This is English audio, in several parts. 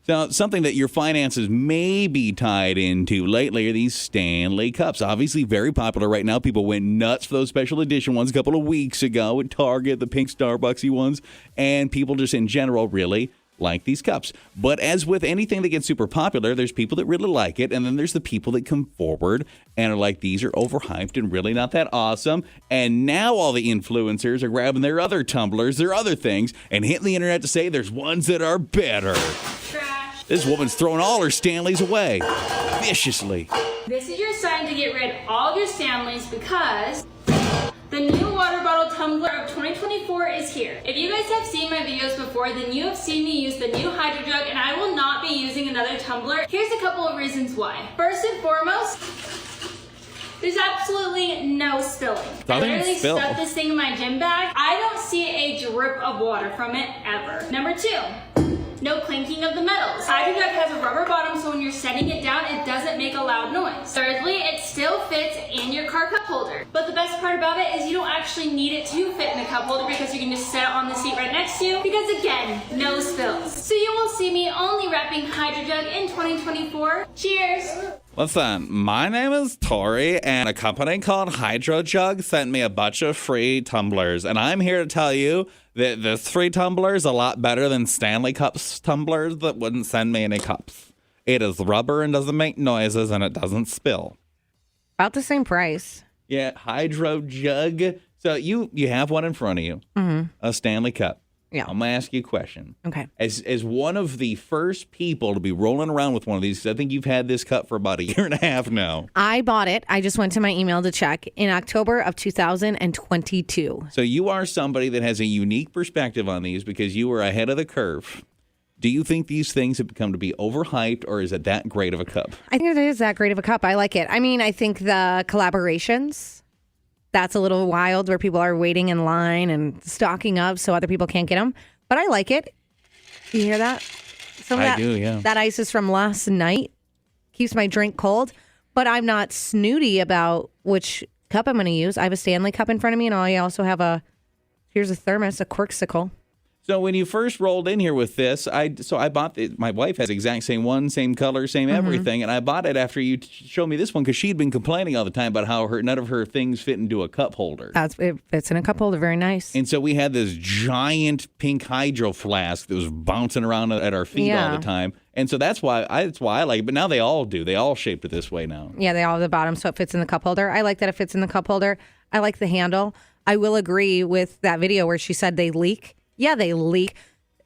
So something that your finances may be tied into lately are these Stanley Cups. Obviously very popular right now. People went nuts for those special edition ones a couple of weeks ago at Target, the pink Starbucksy ones, and people just in general really like these cups. But as with anything that gets super popular, there's people that really like it, and then there's the people that come forward and are like, these are overhyped and really not that awesome. And now all the influencers are grabbing their other tumblers, their other things, and hitting the internet to say there's ones that are better. Trash. This woman's throwing all her Stanleys away viciously. This is your sign to get rid of all of your Stanleys because the new water bottle tumbler of 2024 is here. If you guys have seen my videos before, then you have seen me use the new Hydro Jug, and I will not be using another tumbler. Here's a couple of reasons why. First and foremost, there's absolutely no spilling. I literally stuck this thing in my gym bag. I don't see a drip of water from it ever. Number two, no clinking of the metals. Hydro Jug has a rubber bottom, so when you're setting it down, it doesn't make a loud noise. Thirdly, it still fits in your car cup holder. But the best part about it is you don't actually need it to fit in the cup holder because you can just set it on the seat right next to you because, again, no spills. So you will see me only repping Hydro Jug in 2024. Cheers! Listen, my name is Tori, and a company called Hydro Jug sent me a bunch of free tumblers, and I'm here to tell you that this free tumbler is a lot better than Stanley Cups tumblers that wouldn't send me any cups. It is rubber and doesn't make noises, and it doesn't spill. About the same price. Yeah, Hydro Jug. So you have one in front of you, a Stanley Cup. Yeah. I'm going to ask you a question. Okay. As one of the first people to be rolling around with one of these, I think you've had this cup for about a year and a half now. I bought it. I just went to my email to check in October of 2022. So you are somebody that has a unique perspective on these because you were ahead of the curve. Do you think these things have become to be overhyped, or is it that great of a cup? I think it is that great of a cup. I like it. I mean, I think the collaborations, that's a little wild where people are waiting in line and stocking up so other people can't get them. But I like it. You hear that? I do, yeah. That ice is from last night. Keeps my drink cold. But I'm not snooty about which cup I'm going to use. I have a Stanley cup in front of me, and I also have here's a thermos, a Corksicle. So when you first rolled in here with this, I bought it. My wife has the exact same one, same color, same everything, and I bought it after you showed me this one because she'd been complaining all the time about how none of her things fit into a cup holder. It fits in a cup holder, very nice. And so we had this giant pink hydro flask that was bouncing around at our feet all the time, and so that's why I like it. But now they all do. They all shaped it this way now. Yeah, they all have the bottom, so it fits in the cup holder. I like that it fits in the cup holder. I like the handle. I will agree with that video where she said they leak. Yeah, they leak.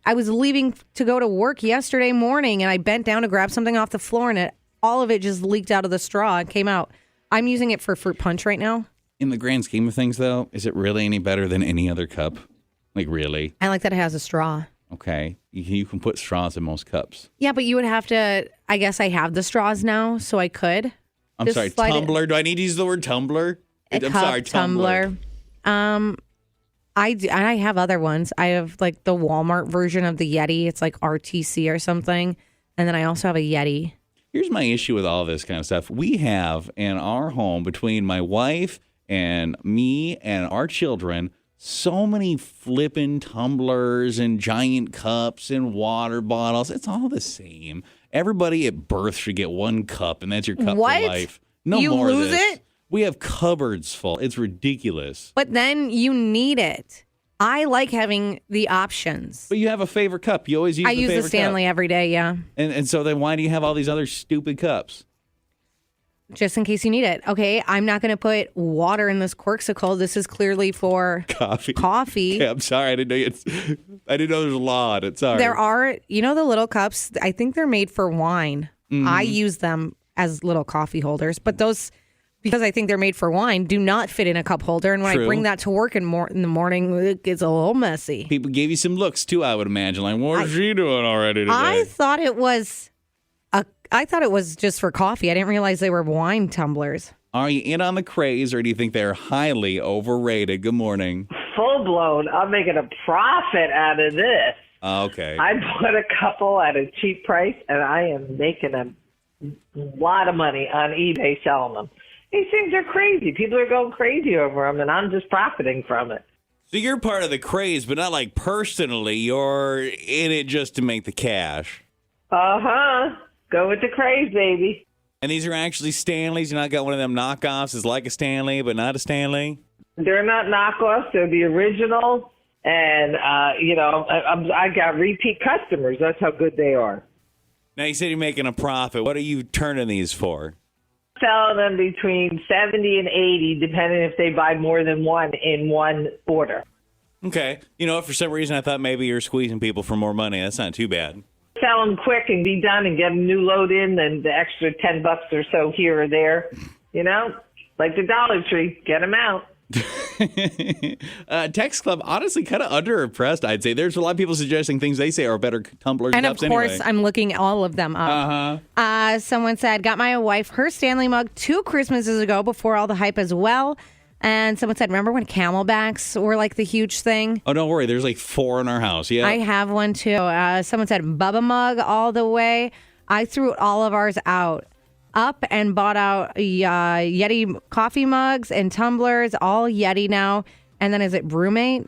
I was leaving to go to work yesterday morning, and I bent down to grab something off the floor, and all of it just leaked out of the straw and came out. I'm using it for fruit punch right now. In the grand scheme of things, though, is it really any better than any other cup? Like, really? I like that it has a straw. Okay. You can put straws in most cups. Yeah, but you would have to, I guess I have the straws now, so I could. I'm sorry, tumbler? Do I need to use the word tumbler? I'm sorry, tumbler. I have other ones. I have like the Walmart version of the Yeti. It's like RTC or something. And then I also have a Yeti. Here's my issue with all this kind of stuff. We have in our home, between my wife and me and our children, so many flippin' tumblers and giant cups and water bottles. It's all the same. Everybody at birth should get one cup, and that's your cup for life. No you more lose of this. it? We have cupboards full. It's ridiculous. But then you need it. I like having the options. But you have a favorite cup. You always use the favorite cup. I use the Stanley every day, yeah. And so then why do you have all these other stupid cups? Just in case you need it. Okay, I'm not going to put water in this Corksicle. This is clearly for coffee. Yeah, I'm sorry. I didn't know there's a law on it. Sorry. There are, the little cups. I think they're made for wine. Mm-hmm. I use them as little coffee holders. But those, because I think they're made for wine, do not fit in a cup holder. And when I bring that to work in the morning, it gets a little messy. People gave you some looks, too, I would imagine. Like, what is she doing already today? I thought it was just for coffee. I didn't realize they were wine tumblers. Are you in on the craze, or do you think they're highly overrated? Good morning. Full blown. I'm making a profit out of this. Okay. I bought a couple at a cheap price, and I am making a lot of money on eBay selling them. These things are crazy. People are going crazy over them, and I'm just profiting from it. So you're part of the craze, but not like personally. You're in it just to make the cash. Uh-huh. Go with the craze, baby. And these are actually Stanleys. You're not got one of them knockoffs. It's like a Stanley, but not a Stanley. They're not knockoffs. They're the original. And, I got repeat customers. That's how good they are. Now, you said you're making a profit. What are you turning these for? Selling them between 70 and 80, depending if they buy more than one in one order. Okay. For some reason, I thought maybe you're squeezing people for more money. That's not too bad. Sell them quick and be done and get a new load in, and the extra $10 or so here or there. Like the Dollar Tree, get them out. Text Club, honestly, kind of underimpressed, I'd say. There's a lot of people suggesting things they say are better tumblers And cups of course, anyway. I'm looking all of them up. Someone said, got my wife her Stanley mug 2 Christmases ago before all the hype as well. And someone said, remember when Camelbacks were like the huge thing? Oh, don't worry. There's like 4 in our house. Yeah. I have one too. Someone said Bubba mug all the way. I threw all of ours out. Up and bought out Yeti coffee mugs and tumblers, all Yeti now. And then is it Brewmate?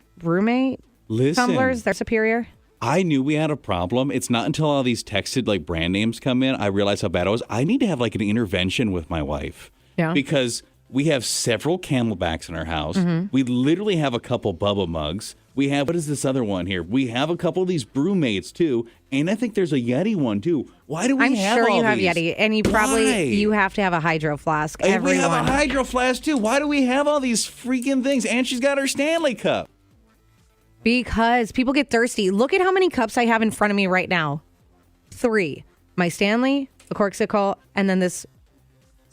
Listen, Tumblers, they're superior. I knew we had a problem. It's not until all these texted like brand names come in, I realized how bad it was. I need to have like an intervention with my wife. Yeah. Because we have several Camelbacks in our house. We literally have a couple Bubba mugs. We have, what is this other one here? We have a couple of these Brewmates too. And I think there's a Yeti one too. Why do we I'm have sure all you have these? Yeti, and Why? you have to have a hydro flask. And we Everyone. have a hydro flask too. Why do we have all these freaking things? And she's got her Stanley Cup. Because people get thirsty. Look at how many cups I have in front of me right now. 3. My Stanley, a Corksicle, and then this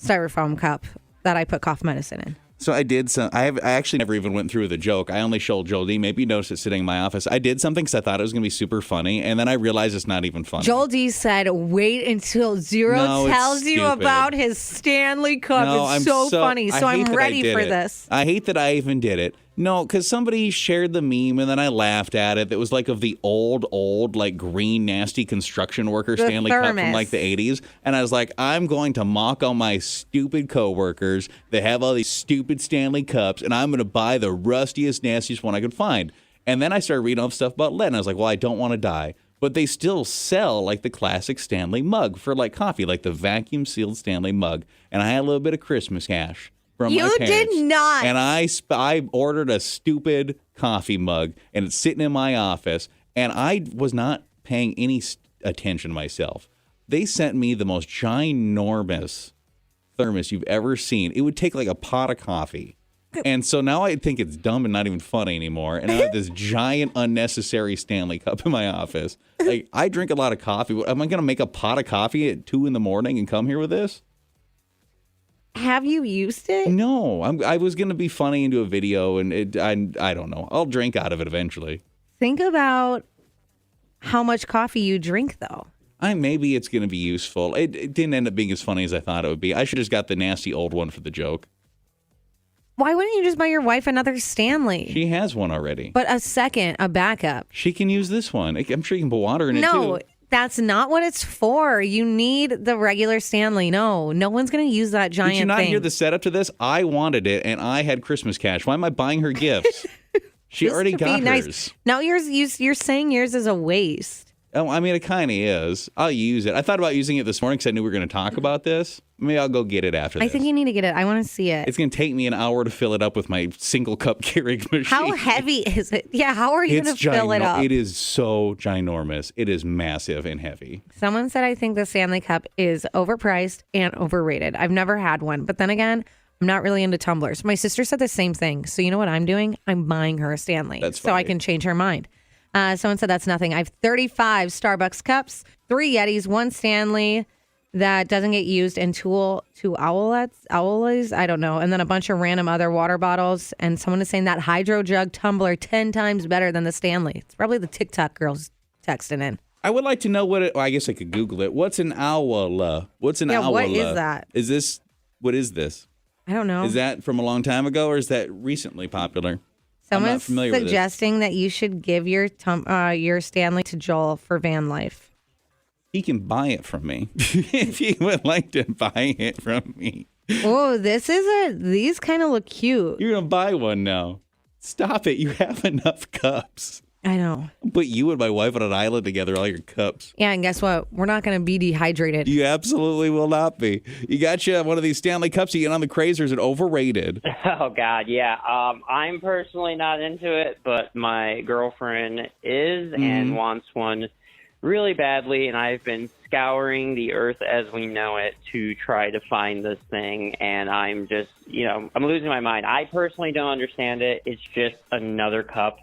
styrofoam cup that I put cough medicine in. So I did some. I actually never even went through the joke. I only showed Joel D. Maybe you noticed it sitting in my office. I did something because I thought it was going to be super funny, and then I realized it's not even funny. Joel D said, wait until Zero No, it's tells you stupid. about his Stanley Cup. No, it's I'm so funny. I So hate I'm that I ready did for it. this. I hate that I even did it. No, because somebody shared the meme and then I laughed at it. That was like of the old, like green, nasty construction worker The Stanley Cup from thermos. like the 80s. And I was like, I'm going to mock all my stupid coworkers that have all these stupid Stanley Cups, and I'm going to buy the rustiest, nastiest one I could find. And then I started reading all the stuff about lead, and I was like, well, I don't want to die. But they still sell like the classic Stanley mug for like coffee, like the vacuum sealed Stanley mug. And I had a little bit of Christmas cash from my You parents. did not. And I ordered a stupid coffee mug, and it's sitting in my office, and I was not paying any attention to myself. They sent me the most ginormous thermos you've ever seen. It would take like a pot of coffee. And so now I think it's dumb and not even funny anymore. And I have this giant unnecessary Stanley Cup in my office. Like, I drink a lot of coffee. Am I going to make a pot of coffee at 2 a.m. and come here with this? Have you used it? No, I was going to be funny and do a video, and I don't know. I'll drink out of it eventually. Think about how much coffee you drink, though. Maybe it's going to be useful. It didn't end up being as funny as I thought it would be. I should have just got the nasty old one for the joke. Why wouldn't you just buy your wife another Stanley? She has one already. But a backup. She can use this one. I'm sure you can put water in it, No, too. that's not what it's for. You need the regular Stanley. No one's going to use that giant Did you not thing. hear the setup to this? I wanted it, and I had Christmas cash. Why am I buying her gifts? She Just already to be got nice. hers. Now you're saying yours is a waste. Oh, I mean, it kind of is. I'll use it. I thought about using it this morning because I knew we were going to talk about this. Maybe I'll go get it after this. I think you need to get it. I want to see it. It's going to take me an hour to fill it up with my single cup Keurig machine. How heavy is it? Yeah, how are you going to fill it up? It is so ginormous. It is massive and heavy. Someone said I think the Stanley Cup is overpriced and overrated. I've never had one, but then again, I'm not really into tumblers. My sister said the same thing. So you know what I'm doing? I'm buying her a Stanley. That's so I funny. can change her mind. Someone said that's nothing. I have 35 Starbucks cups, 3 Yetis, 1 Stanley that doesn't get used, and two owls, I don't know, and then a bunch of random other water bottles. And someone is saying that hydro jug tumbler 10 times better than the Stanley. It's probably the TikTok girls texting in. I would like to know I guess I could Google it. What's an owl? What's an owl? What is that? What is this? I don't know. Is that from a long time ago, or is that recently popular? I'm not Someone's familiar with this. suggesting that you should give your Stanley to Joel for van life. He can buy it from me if he would like to buy it from me. Oh, these kind of look cute. You're gonna buy one now. Stop it! You have enough cups. I know. Put you and my wife on an island together, all your cups. Yeah, and guess what? We're not going to be dehydrated. You absolutely will not be. You got you one of these Stanley Cups. You get on the craze, or is it overrated? Oh, God, yeah. I'm personally not into it, but my girlfriend is and wants one really badly, and I've been scouring the earth as we know it to try to find this thing, and I'm just, I'm losing my mind. I personally don't understand it. It's just another cup.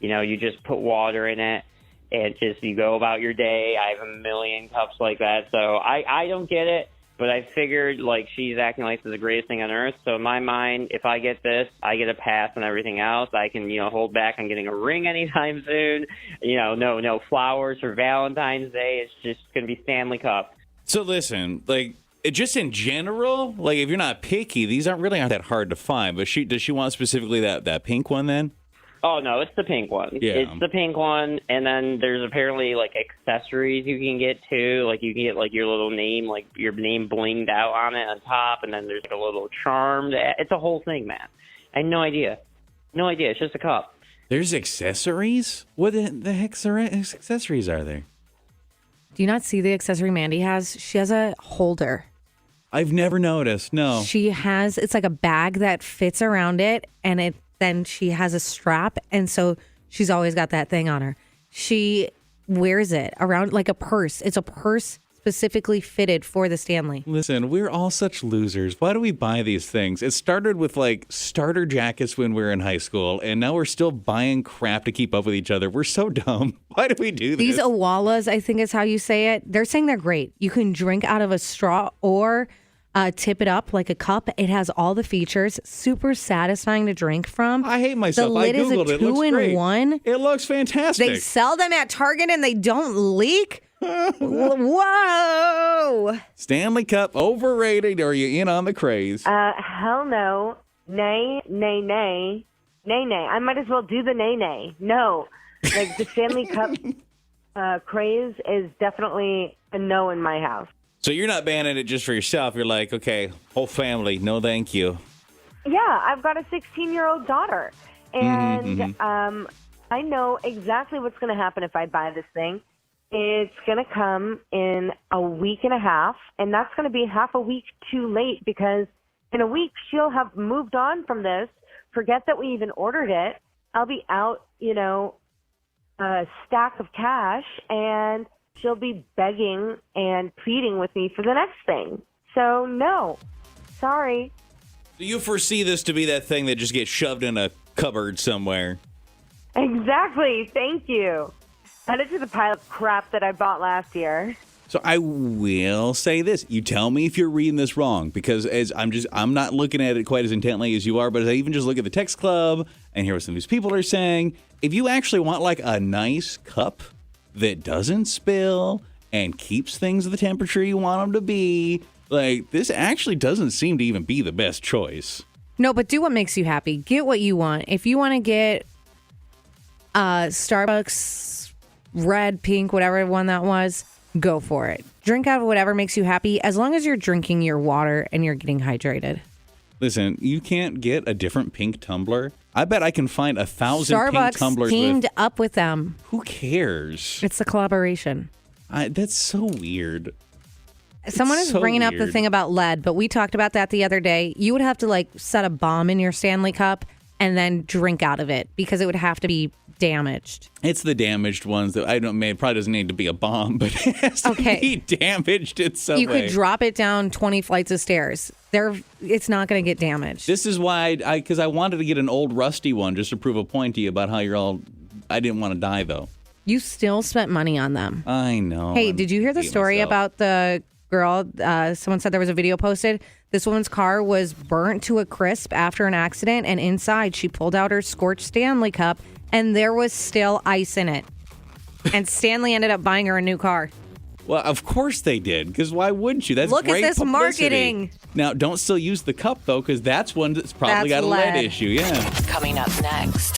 You just put water in it and just you go about your day. I have a million cups like that, so I don't get it. But I figured, she's acting like it's the greatest thing on earth. So in my mind, if I get this, I get a pass on everything else. I can, hold back on getting a ring anytime soon. No flowers for Valentine's Day. It's just going to be Stanley Cup. So listen, just in general, if you're not picky, these aren't that hard to find. But does she want specifically that pink one then? Oh, no, it's the pink one. Yeah. It's the pink one, and then there's apparently, accessories you can get, too. You can get, your little name, your name blinged out on it on top, and then there's, a little charm. It's a whole thing, man. I had no idea. No idea. It's just a cup. There's accessories? What the heck accessories are there? Do you not see the accessory Mandy has? She has a holder. I've never noticed, no. It's like a bag that fits around it, and then she has a strap, and so she's always got that thing on her. She wears it around like a purse. It's a purse specifically fitted for the Stanley. Listen, we're all such losers. Why do we buy these things? It started with starter jackets when we were in high school, and now we're still buying crap to keep up with each other. We're so dumb. Why do we do this? These Awalas, I think is how you say it. They're saying they're great. You can drink out of a straw or tip it up like a cup. It has all the features. Super satisfying to drink from. I hate myself. The lid I Googled is a it. It looks great. 2-in-1. It looks fantastic. They sell them at Target and they don't leak. Whoa! Stanley Cup, overrated, or are you in on the craze? Hell no. Nay, nay, nay. Nay, nay. I might as well do the nay, nay. No. The Stanley Cup craze is definitely a no in my house. So you're not banning it just for yourself. You're like, okay, whole family, no thank you. Yeah, I've got a 16-year-old daughter. And I know exactly what's going to happen if I buy this thing. It's going to come in a week and a half, and that's going to be half a week too late because in a week she'll have moved on from this, forget that we even ordered it. I'll be out, a stack of cash, and she'll be begging and pleading with me for the next thing. So, no. Sorry. Do you foresee this to be that thing that just gets shoved in a cupboard somewhere? Exactly. Thank you. Add it to the pile of crap that I bought last year. So I will say this. You tell me if you're reading this wrong, because I'm not looking at it quite as intently as you are, but as I even just look at the text club and hear what some of these people are saying, if you actually want a nice cup that doesn't spill and keeps things at the temperature you want them to be, this actually doesn't seem to even be the best choice. No, but do what makes you happy. Get what you want. If you want to get Starbucks red, pink, whatever one that was, go for it. Drink out of whatever makes you happy, as long as you're drinking your water and you're getting hydrated. Listen, you can't get a different pink tumbler. I bet I can find 1,000 pink tumblers. Starbucks teamed up with them. Who cares? It's the collaboration. That's so weird. Someone is bringing up the thing about lead, but we talked about that the other day. You would have to set a bomb in your Stanley Cup and then drink out of it because it would have to be damaged. It's the damaged ones that it probably doesn't need to be a bomb, but it has to be damaged in some way. You could drop it down 20 flights of stairs. It's not going to get damaged. This is why because I wanted to get an old rusty one just to prove a point to you about how I didn't want to die though. You still spent money on them. I know. Hey, did you hear the story about the girl? Someone said there was a video posted. This woman's car was burnt to a crisp after an accident, and inside she pulled out her scorched Stanley Cup, and there was still ice in it. And Stanley ended up buying her a new car. Well, of course they did, because why wouldn't you? That's Look great at this publicity. marketing. Now, don't still use the cup, though, because that's one that's probably got a lead issue. Yeah. Coming up next.